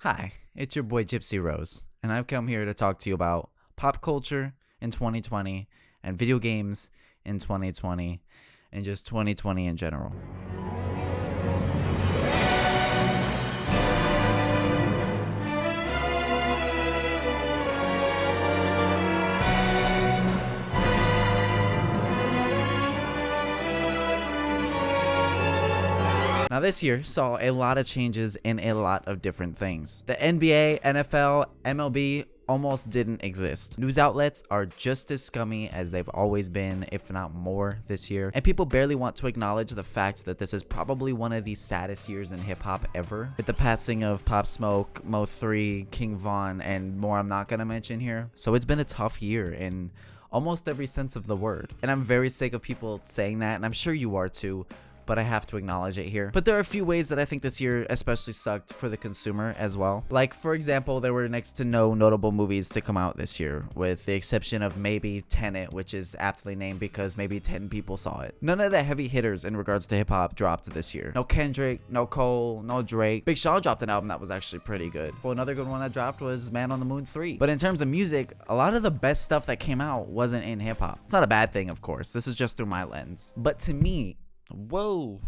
Hi, it's your boy Gypsy Rose, and I've come here to talk to you about pop culture in 2020 and video games in 2020 and just 2020 in general. Now this year saw a lot of changes in a lot of different things. The NBA, NFL, MLB almost didn't exist. News outlets are just as scummy as they've always been, if not more, this year. And people barely want to acknowledge the fact that this is probably one of the saddest years in hip-hop ever. With the passing of Pop Smoke, Mo3, King Von, and more I'm not gonna mention here. So it's been a tough year in almost every sense of the word. And I'm very sick of people saying that, and I'm sure you are too. But I have to acknowledge it here. But there are a few ways that I think this year especially sucked for the consumer as well. Like, for example, there were next to no notable movies to come out this year, with the exception of maybe Tenet, which is aptly named because maybe 10 people saw it. None of the heavy hitters in regards to hip-hop dropped this year. No Kendrick, no Cole, no Drake. Big Sean dropped an album that was actually pretty good. Well, another good one that dropped was Man on the Moon 3. But in terms of music, a lot of the best stuff that came out wasn't in hip-hop. It's not a bad thing, of course. This is just through my lens. But to me, whoa,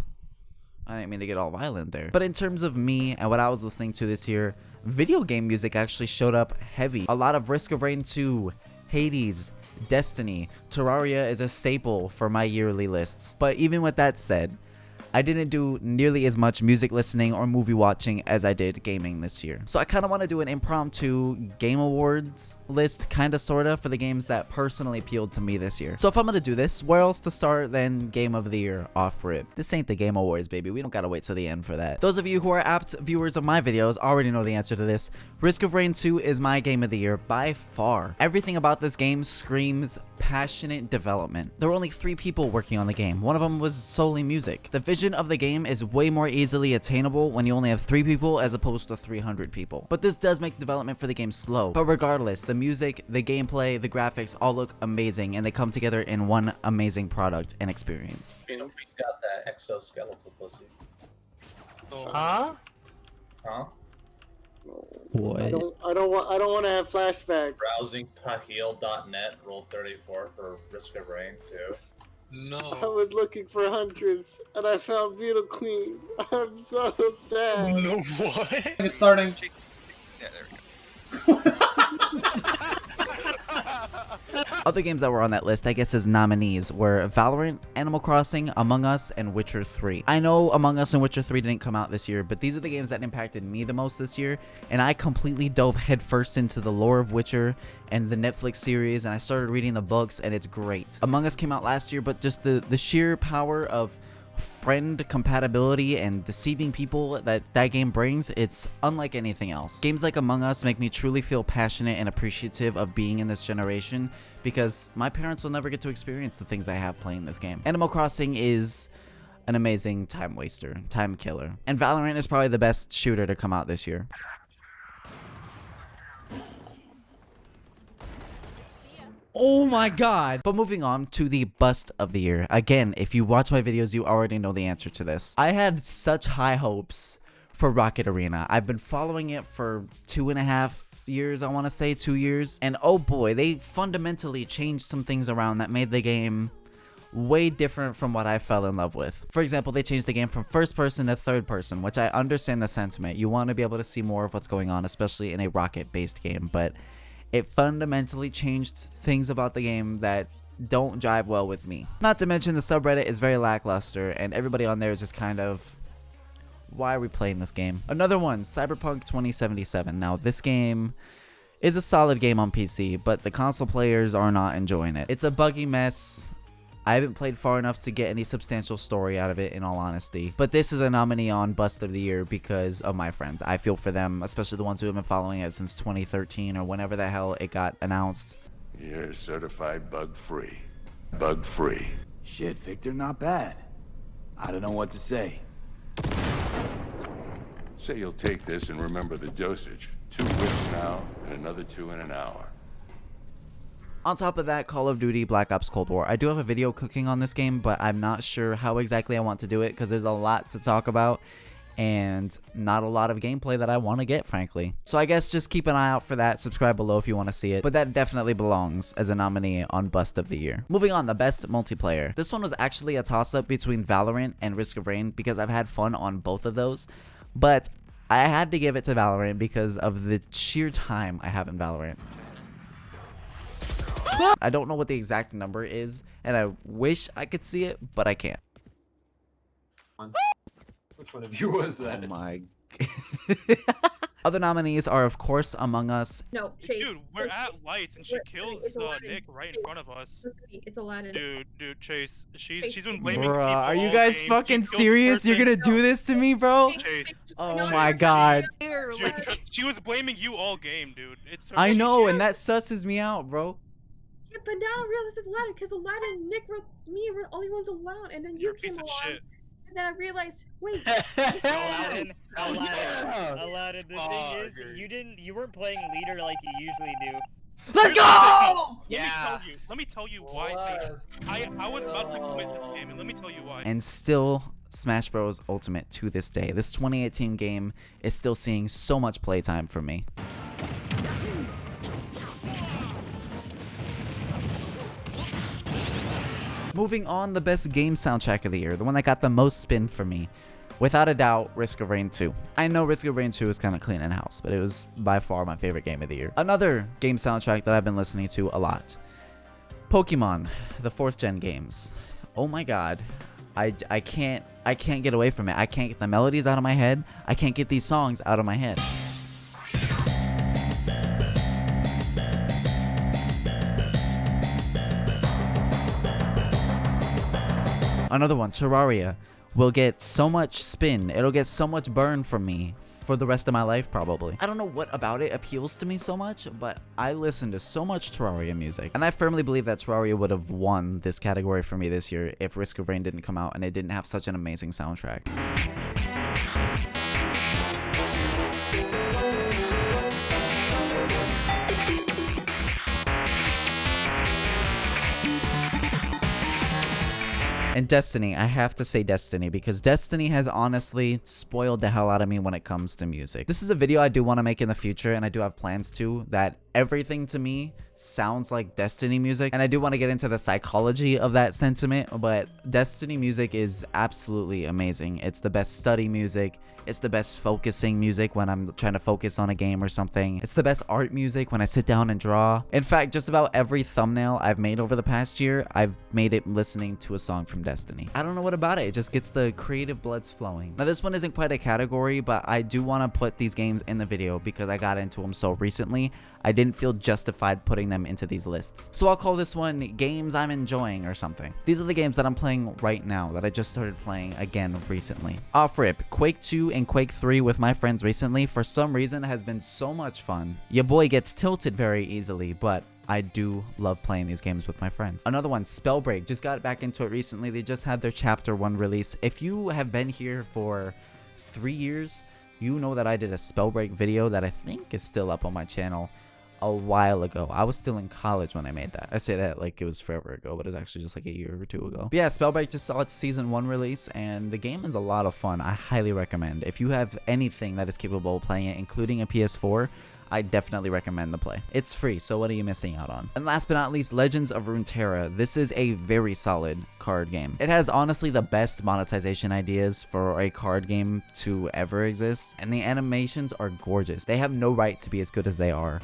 I didn't mean to get all violent there. But in terms of me and what I was listening to this year, video game music actually showed up heavy. A lot of Risk of Rain 2, Hades, Destiny, Terraria is a staple for my yearly lists. But even with that said, I didn't do nearly as much music listening or movie watching as I did gaming this year. So I kind of want to do an impromptu Game Awards list, kind of sort of, for the games that personally appealed to me this year. So if I'm going to do this, where else to start than Game of the Year off rip? This ain't the Game Awards, baby. We don't got to wait till the end for that. Those of you who are apt viewers of my videos already know the answer to this. Risk of Rain 2 is my Game of the Year by far. Everything about this game screams passionate development. There were only 3 people working on the game. One of them was solely music. The vision of the game is way more easily attainable when you only have 3 people as opposed to 300 people. But this does make development for the game slow. But regardless, the music, the gameplay, the graphics all look amazing, and they come together in one amazing product and experience. He's got that exoskeletal pussy. Huh? Huh? What? I don't want to have flashbacks. Browsing paheel.net, roll 34 for Risk of Rain 2. I No. was looking for Huntress and I found Beetle Queen. I'm so sad. No, what? It's starting. Yeah, there we go. Other games that were on that list, I guess, as nominees were Valorant, Animal Crossing, Among Us, and Witcher 3. I know Among Us and Witcher 3 didn't come out this year, but these are the games that impacted me the most this year, and I completely dove headfirst into the lore of Witcher and the Netflix series, and I started reading the books, and it's great. Among Us came out last year, but just the sheer power of friend compatibility and deceiving people that game brings, it's unlike anything else. Games like Among Us make me truly feel passionate and appreciative of being in this generation, because my parents will never get to experience the things I have playing this game. Animal Crossing is an amazing time waster, time killer, and Valorant is probably the best shooter to come out this year. Oh my god. But moving on to the bust of the year. Again, if you watch my videos, you already know the answer to this. I had such high hopes for Rocket Arena. I've been following it for 2.5 years, I want to say 2 years. And oh boy, they fundamentally changed some things around that made the game way different from what I fell in love with. For example, they changed the game from first person to third person, which I understand the sentiment. You want to be able to see more of what's going on, especially in a rocket-based game, but it fundamentally changed things about the game that don't jive well with me. Not to mention the subreddit is very lackluster, and everybody on there is just kind of, why are we playing this game? Another one, Cyberpunk 2077. Now, this game is a solid game on PC, but the console players are not enjoying it. It's a buggy mess. I haven't played far enough to get any substantial story out of it, in all honesty. But this is a nominee on Bust of the Year because of my friends. I feel for them, especially the ones who have been following it since 2013 or whenever the hell it got announced. You're certified bug-free. Bug-free. Shit, Victor, not bad. I don't know what to say. Say you'll take this and remember the dosage. 2 whips now, and another 2 in an hour. On top of that, Call of Duty Black Ops Cold War. I do have a video cooking on this game, but I'm not sure how exactly I want to do it because there's a lot to talk about. and not a lot of gameplay that I want to get, frankly. So I guess just keep an eye out for that. Subscribe below if you want to see it, but that definitely belongs as a nominee on Bust of the Year. Moving on, the best multiplayer. This one was actually a toss-up between Valorant and Risk of Rain because I've had fun on both of those, but I had to give it to Valorant because of the sheer time I have in Valorant. I don't know what the exact number is, and I wish I could see it, but I can't. Which one of you was that? Oh my. Other nominees are, of course, Among Us. No, Chase. Dude, we're at lights and she kills Nick right in front of us. It's Aladdin. Dude, Chase. She's been blaming Bruh, people are you all guys game. fucking She killed serious? You're person. gonna do this to me, bro? Chase. Oh my god. Dude, she was blaming you all game, dude. It's her I know, shit. and that susses me out, bro. Yeah, but now I realize it's Aladdin because Aladdin and Nick were me were the only ones allowed, and then You're you a piece came of along, shit. and then I realized, wait. Aladdin, Yeah. Aladdin. The thing is, you weren't playing leader like you usually do. Let's go! Let me tell you why. I was about to quit this game, and let me tell you why. And still, Smash Bros. Ultimate to this day. This 2018 game is still seeing so much playtime for me. Moving on, the best game soundtrack of the year, the one that got the most spin for me. Without a doubt, Risk of Rain 2. I know Risk of Rain 2 is kind of clean in-house, but it was by far my favorite game of the year. Another game soundtrack that I've been listening to a lot. Pokemon, the 4th gen games. Oh my god. I can't get away from it. I can't get the melodies out of my head. I can't get these songs out of my head. Another one, Terraria, will get so much spin. It'll get so much burn from me for the rest of my life, probably. I don't know what about it appeals to me so much, but I listen to so much Terraria music. And I firmly believe that Terraria would have won this category for me this year if Risk of Rain didn't come out and it didn't have such an amazing soundtrack. And Destiny, I have to say Destiny, because Destiny has honestly spoiled the hell out of me when it comes to music. This is a video I do want to make in the future, and I do have plans to, that everything to me sounds like Destiny music. And I do want to get into the psychology of that sentiment, but Destiny music is absolutely amazing. It's the best study music. It's the best focusing music when I'm trying to focus on a game or something. It's the best art music when I sit down and draw. In fact, just about every thumbnail I've made over the past year, I've made it listening to a song from Destiny. I don't know what about it. It just gets the creative bloods flowing. Now, this one isn't quite a category, but I do want to put these games in the video because I got into them so recently. I didn't feel justified putting them into these lists. So I'll call this one games I'm enjoying or something. These are the games that I'm playing right now that I just started playing again recently. Off rip, Quake 2 and Quake 3 with my friends recently for some reason has been so much fun. Your boy gets tilted very easily, but I do love playing these games with my friends. Another one, Spellbreak, just got back into it recently. They just had their chapter 1 release. If you have been here for 3 years, you know that I did a Spellbreak video that I think is still up on my channel a while ago. I was still in college when I made that. I say that like it was forever ago, but it was actually just like a year or 2 ago. But yeah, Spellbreak just saw its season 1 release, and the game is a lot of fun. I highly recommend. If you have anything that is capable of playing it, including a PS4, I definitely recommend the play. It's free, so what are you missing out on? And last but not least, Legends of Runeterra. This is a very solid card game. It has honestly the best monetization ideas for a card game to ever exist, and the animations are gorgeous. They have no right to be as good as they are.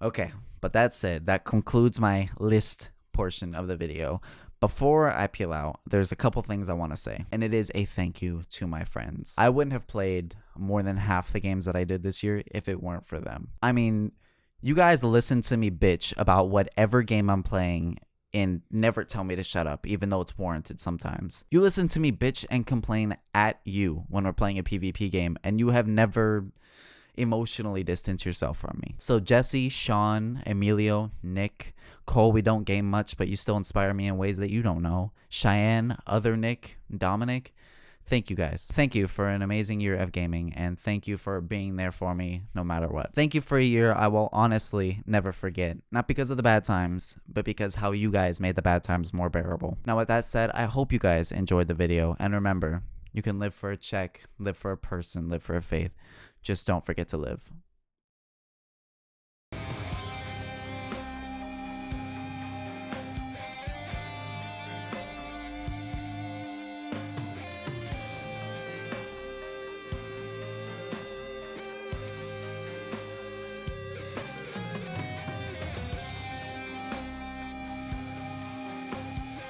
Okay, but that said, that concludes my list portion of the video. Before I peel out, there's a couple things I want to say, and it is a thank you to my friends. I wouldn't have played more than half the games that I did this year if it weren't for them. I mean, you guys listen to me bitch about whatever game I'm playing and never tell me to shut up, even though it's warranted sometimes. You listen to me bitch and complain at you when we're playing a PvP game, and you have never emotionally distance yourself from me. So Jesse, Sean, Emilio, Nick, Cole, we don't game much, but you still inspire me in ways that you don't know. Cheyenne, other Nick, Dominic, thank you guys. Thank you for an amazing year of gaming, and thank you for being there for me no matter what. Thank you for a year I will honestly never forget. Not because of the bad times, but because how you guys made the bad times more bearable. Now with that said, I hope you guys enjoyed the video, and remember, you can live for a check, live for a person, live for a faith. Just don't forget to live.